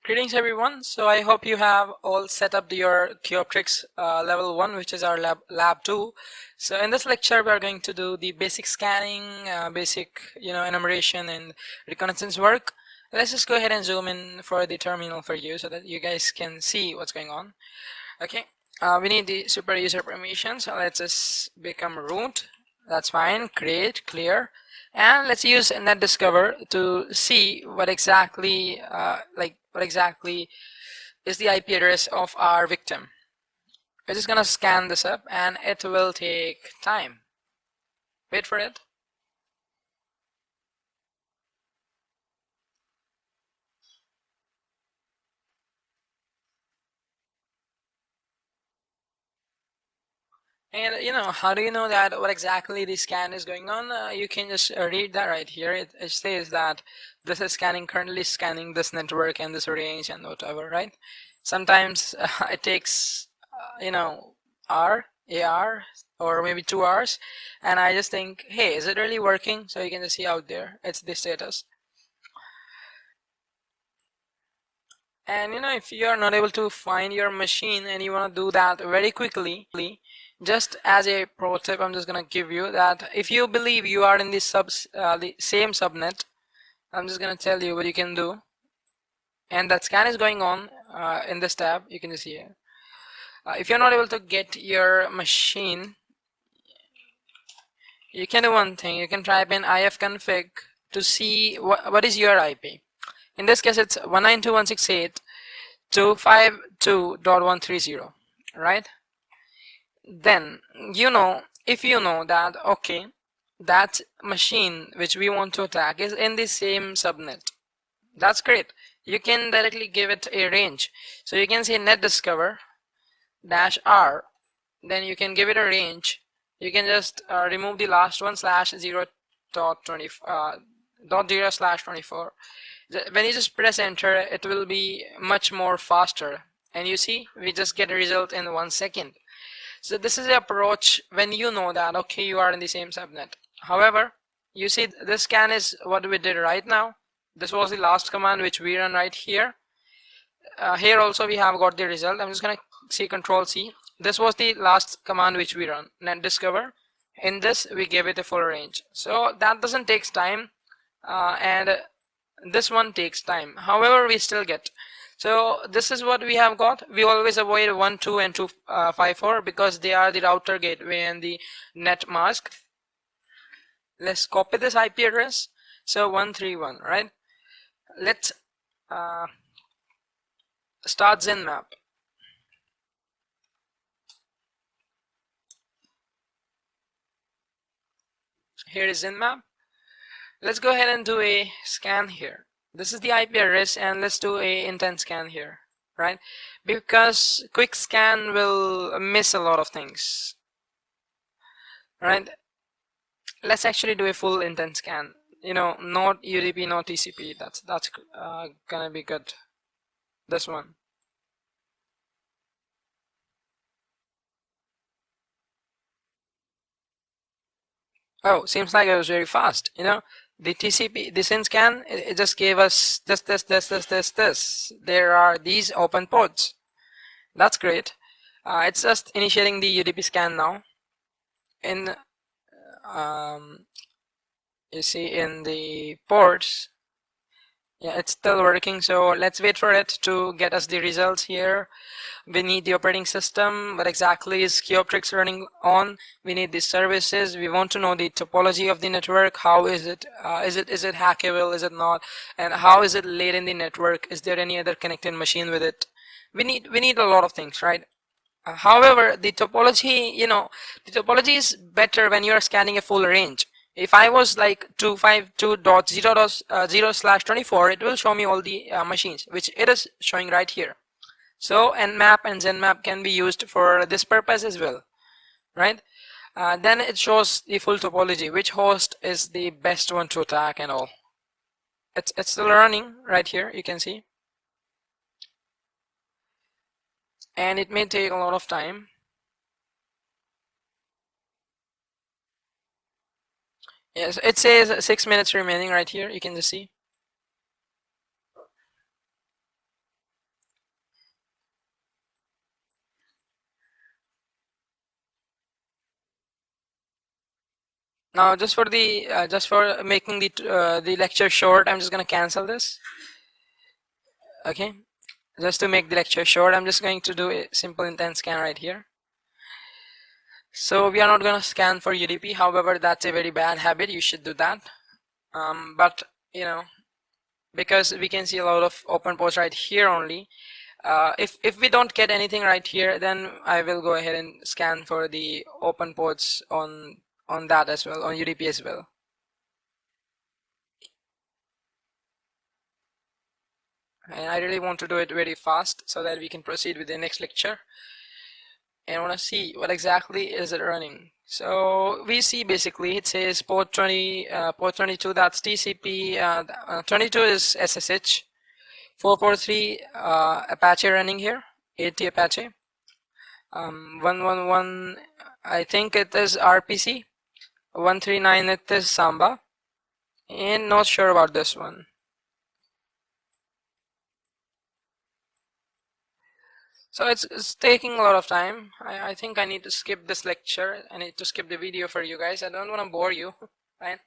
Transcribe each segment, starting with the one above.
Greetings everyone. So I hope you have all set up your Geometrics level 1, which is our lab 2. So in this lecture we are going to do the basic scanning, basic enumeration and reconnaissance work. Let's just go ahead and zoom in for the terminal for you so that you guys can see what's going on. Okay. We need the super user permission, so let's just become root. That's fine. Create, clear, and let's use NetDiscover to see what exactly is the IP address of our victim. We're just gonna scan this up, and it will take time. Wait for it. And how do you know that what exactly the scan is going on? You can just read that right here. It says that this is currently scanning this network and this range and whatever, right? Sometimes it takes, hour, AR, or maybe 2 hours, and I just think, hey, is it really working? So you can just see out there, it's the status. And if you are not able to find your machine and you want to do that very quickly, just as a pro tip, I'm just gonna give you that if you believe you are in the same subnet, I'm just gonna tell you what you can do. And that scan is going on in this tab. You can just see it. If you're not able to get your machine, you can do one thing. You can type in ifconfig to see what is your IP. In this case, it's 192.168.252.130, right? Then if you know that, okay, that machine which we want to attack is in the same subnet, that's great. You can directly give it a range. So you can say netdiscover -r, then you can give it a range. You can just remove the last one /0.0/24. When you just press enter, it will be much more faster, and you see we just get a result in 1 second. So this is the approach when you know that, okay, you are in the same subnet. However, you see this scan is what we did right now. This was the last command which we run right here. Here also we have got the result. I'm just gonna see Control C. This was the last command which we run, netdiscover. In this we gave it a full range. So that doesn't take time, and this one takes time. However, we still get. So this is what we have got. We always avoid 1, 2, and 254 because they are the router gateway and the net mask. Let's copy this IP address. So 131, right? Let's start ZenMap. Here is ZenMap. Let's go ahead and do a scan here. This is the IP address, and let's do a intent scan here, right? Because quick scan will miss a lot of things, right? Let's actually do a full intent scan. Not UDP, not TCP. That's gonna be good. This one. Oh, seems like it was very fast. The TCP, the SYN scan, it just gave us this. There are these open ports. That's great. It's just initiating the UDP scan now. In you see in the ports, yeah, it's still working. So let's wait for it to get us the results here. We need the operating system. What exactly is Geometrics running on? We need the services. We want to know the topology of the network. How is it? Is it hackable? Is it not? And how is it laid in the network? Is there any other connected machine with it? We need a lot of things, right? However, the topology, the topology is better when you are scanning a full range. If I was like 252.0.0/24, it will show me all the machines, which it is showing right here. So Nmap and ZenMap can be used for this purpose as well, right? Then it shows the full topology, which host is the best one to attack and all. It's still running right here, you can see. And it may take a lot of time. Yes, it says 6 minutes remaining right here, you can just see. Now, just for making the lecture short, I'm just gonna cancel this. Okay, just to make the lecture short, I'm just going to do a simple intent scan right here. So we are not gonna scan for UDP. However, that's a very bad habit. You should do that. But you know, because we can see a lot of open ports right here only. If we don't get anything right here, then I will go ahead and scan for the open ports on that as well, on UDP as well. And I really want to do it very fast so that we can proceed with the next lecture. And I want to see what exactly is it running. So we see basically it says port 20, port 22, that's TCP, 22 is SSH, 443 Apache running here, 80 Apache, 111 I think it is RPC, 139 it is Samba, and not sure about this one. So it's taking a lot of time. I think I need to skip this lecture. I need to skip the video for you guys. I don't want to bore you, right?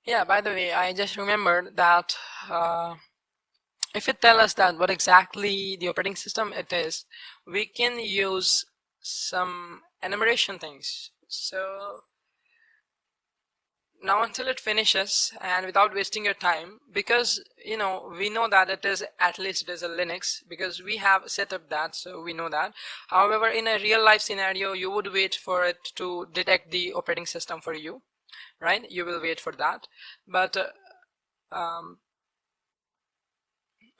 Yeah, by the way, I just remembered that if it tell us that what exactly the operating system it is, we can use some enumeration things. So now until it finishes and without wasting your time, because we know that it is, at least it is a Linux, because we have set up that, so we know that. However, in a real life scenario, you would wait for it to detect the operating system for you, right? You will wait for that. But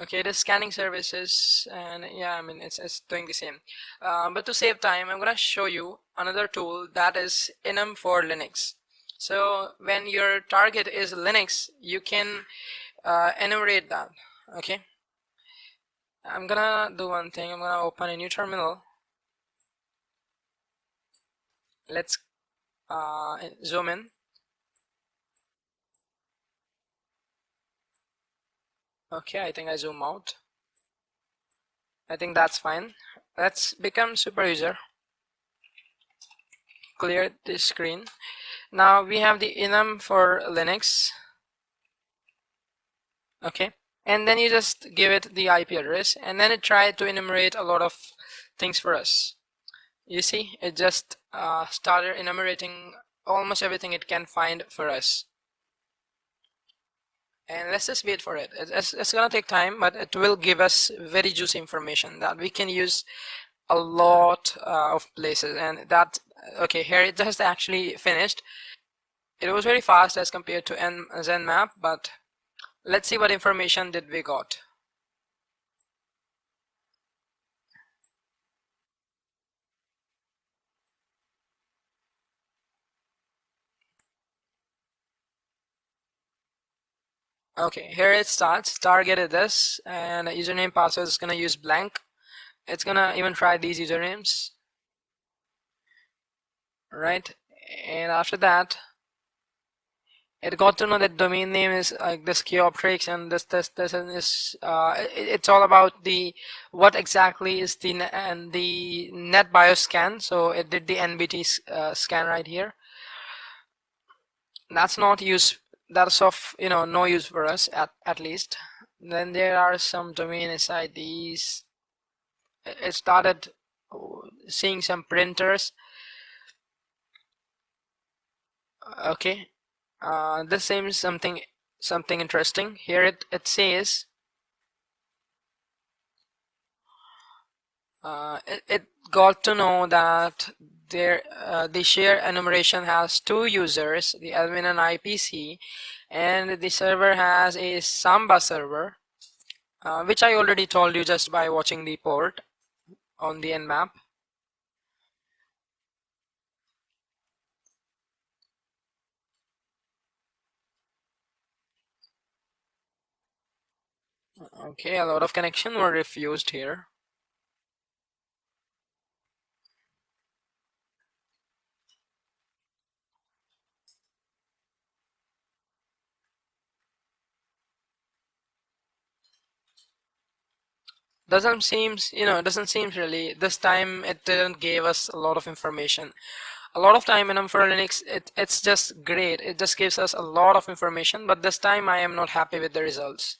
okay, it is scanning services, and yeah, I mean it's doing the same. But to save time, I'm gonna show you another tool that is enum for Linux. So when your target is Linux, you can enumerate that. Okay, I'm gonna do one thing. I'm gonna open a new terminal. Let's zoom in. Okay, I think I zoom out. I think that's fine. Let's become super user. Clear the screen. Now we have the enum for Linux. Okay, and then you just give it the IP address, and then it tried to enumerate a lot of things for us. You see, it just started enumerating almost everything it can find for us. And let's just wait for it. It's gonna take time, but it will give us very juicy information that we can use a lot of places. And that, okay, here it just actually finished. It was very fast as compared to ZenMap, but let's see what information did we got. Okay, here it starts. Target is this, and username password is gonna use blank. It's gonna even try these usernames, right? And after that, it got to know that domain name is like this Optrix, and this and this. It's all about the what exactly is the net BIOS scan. So it did the NBT scan right here. That's not use. That's of no use for us at least. Then there are some domain SIDs. It started seeing some printers. Okay, this seems something interesting. Here it says it got to know that the share enumeration has two users, the admin and IPC, and the server has a Samba server, which I already told you just by watching the port on the Nmap. Okay, a lot of connection were refused here. Doesn't seems, it doesn't seem really, this time it didn't give us a lot of information. A lot of time in for Linux, it's just great. It just gives us a lot of information, but this time I am not happy with the results.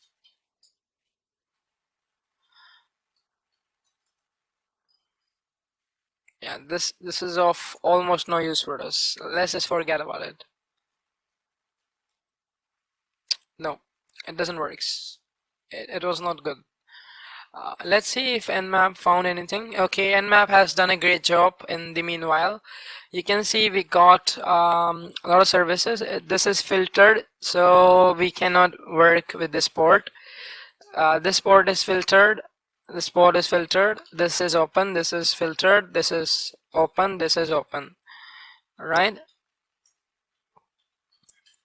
Yeah, this is of almost no use for us. Let's just forget about it. No, it doesn't work. It was not good. Let's see if Nmap found anything. Okay, Nmap has done a great job in the meanwhile. You can see we got a lot of services. This is filtered, so we cannot work with this port. This port is filtered. This port is filtered. This is open. This is filtered. This is open. This is open. All right.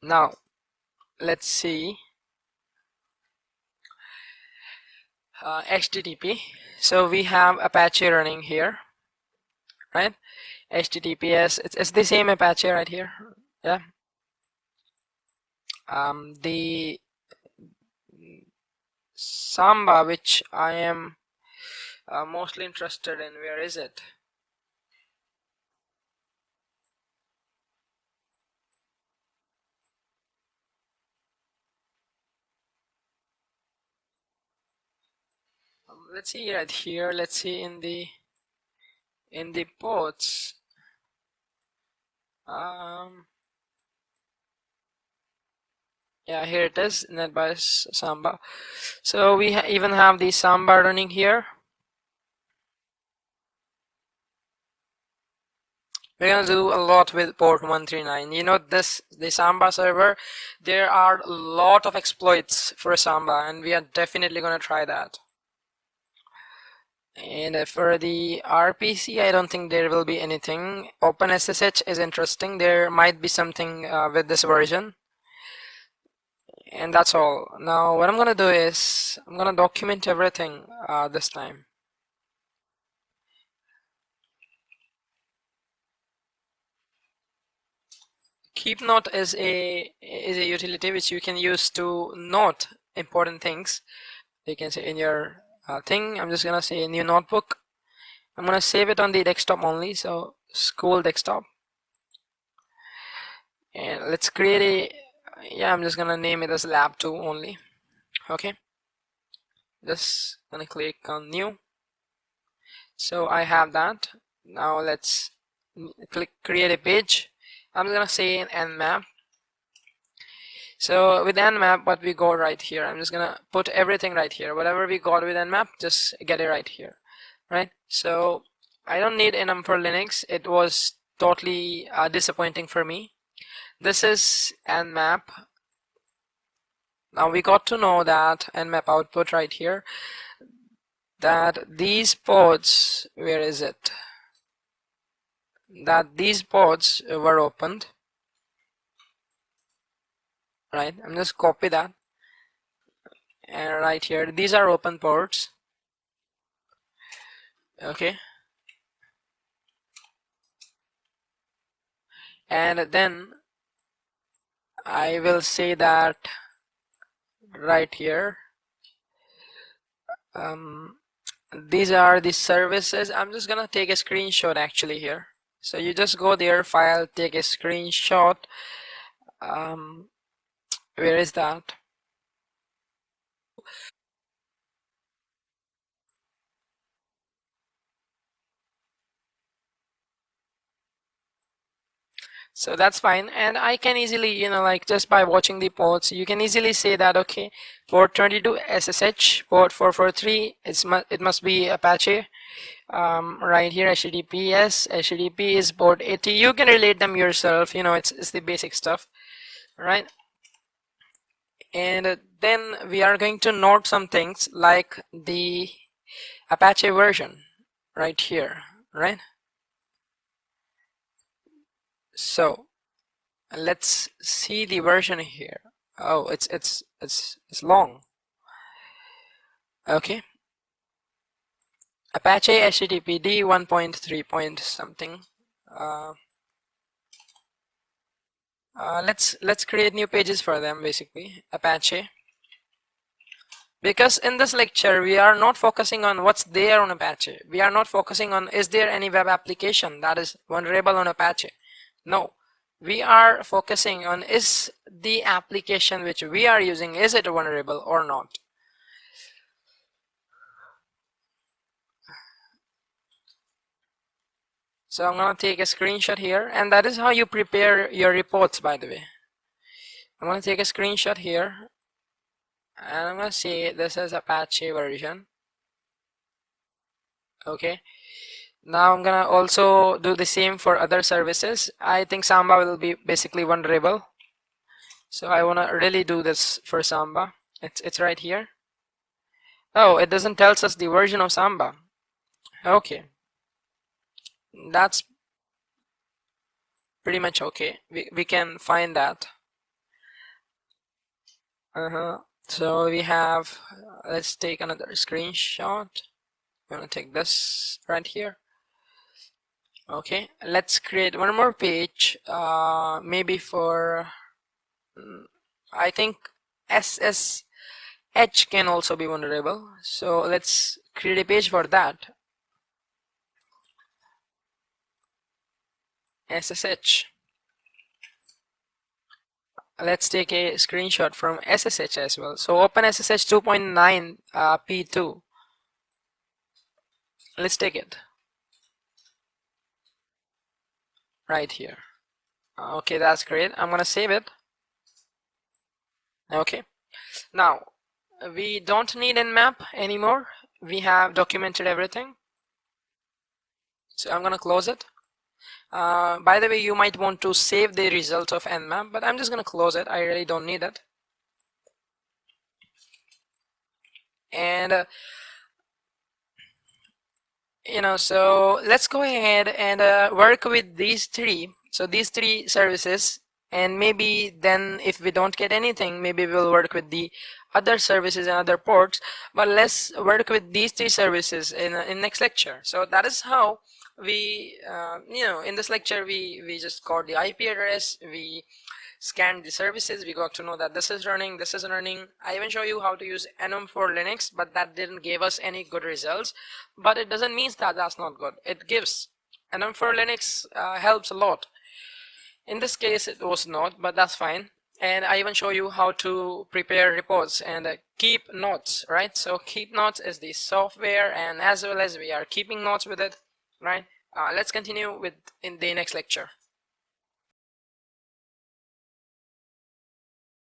Now, let's see. HTTP. So we have Apache running here, right? HTTPS. It's the same Apache right here. Yeah. The Samba, which I am mostly interested in, where is it? Let's see right here. Let's see in the ports. Yeah, here it is, NetBIOS Samba. So we even have the Samba running here. We're gonna do a lot with port 139. You know, the Samba server, there are a lot of exploits for Samba, and we are definitely gonna try that. And for the RPC, I don't think there will be anything. OpenSSH is interesting. There might be something with this version. And that's all. Now what I'm gonna do is I'm gonna document everything this time. Keep note is a utility which you can use to note important things. You can say in your thing. I'm just gonna say new notebook. I'm gonna save it on the desktop only, so school desktop. And let's create a, yeah, I'm just gonna name it as lab 2 only. Okay, just gonna click on new. So I have that. Now let's click create a page. I'm gonna say an nmap. So with nmap, what we got right here, I'm just gonna put everything right here. Whatever we got with nmap, just get it right here, right? So I don't need enum for Linux. It was totally disappointing for me. This is nmap. Now we got to know that nmap output right here, that these ports, where is it? That these ports were opened, right? I'm just copy that, and right here, these are open ports. Okay, and then I will say that right here, these are the services. I'm just gonna take a screenshot actually here. So you just go there, file, take a screenshot. Where is that? So that's fine, and I can easily, you know, like just by watching the ports, you can easily say that okay, port 22 SSH, port 443, it must be Apache. Right here, HTTPS, HTTP is port 80. You can relate them yourself, you know, it's the basic stuff, right? And then we are going to note some things like the Apache version right here, right? So let's see the version here. Oh, it's long. Okay, Apache HTTPD 1.3 point something. Let's create new pages for them, basically Apache, because in this lecture we are not focusing on what's there on Apache. We are not focusing on is there any web application that is vulnerable on Apache. No, we are focusing on, is the application which we are using, is it vulnerable or not? So I'm going to take a screenshot here, and that is how you prepare your reports, by the way. I'm going to take a screenshot here, and I'm going to say this is Apache version. Okay, now I'm going to also do the same for other services. I think Samba will be basically vulnerable, so I want to really do this for Samba. It's right here. Oh, it doesn't tell us the version of Samba. Okay, that's pretty much okay. We can find that. So we have, let's take another screenshot. I'm gonna take this right here. Okay, let's create one more page, maybe for, I think SSH can also be vulnerable. So let's create a page for that. SSH. Let's take a screenshot from SSH as well. So open SSH 2.9 P2. Let's take it right here. Okay, that's great. I'm gonna save it. Okay, now we don't need Nmap anymore. We have documented everything. So I'm gonna close it. By the way, you might want to save the result of Nmap, but I'm just gonna close it. I really don't need it. And so let's go ahead and work with these three. So these three services, and maybe then if we don't get anything, maybe we'll work with the other services and other ports. But let's work with these three services in next lecture. So that is how we, in this lecture we just got the IP address, we scanned the services, we got to know that this is running, this is running. I even show you how to use enum for Linux, but that didn't give us any good results. But it doesn't mean that that's not good. It gives. Enum for Linux helps a lot. In this case it was not, but that's fine. And I even show you how to prepare reports and keep notes, right? So keep notes is the software, and as well as we are keeping notes with it, right? Let's continue with in the next lecture.